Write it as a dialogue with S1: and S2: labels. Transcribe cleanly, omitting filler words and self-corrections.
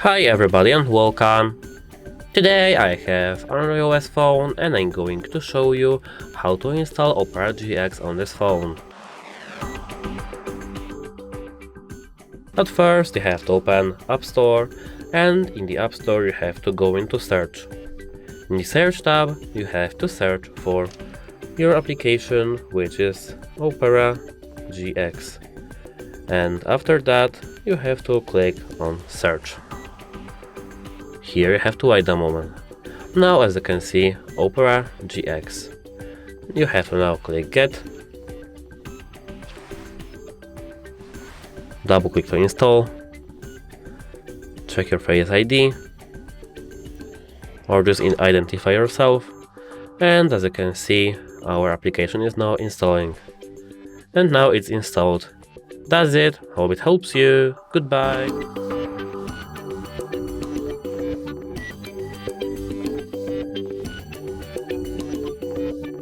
S1: Hi everybody and welcome! Today I have an iOS phone and I'm going to show you how to install Opera GX on this phone. At first you have to open App Store, and in the App Store you have to go into search. In the search tab you have to search for your application, which is Opera GX, and after that you have to click on search. Here you have to wait a moment. Now, as you can see, Opera GX. You have to now click Get. Double click to install. Check your Face ID. Or just identify yourself. And as you can see, our application is now installing. And now it's installed. That's it. Hope it helps you. Goodbye.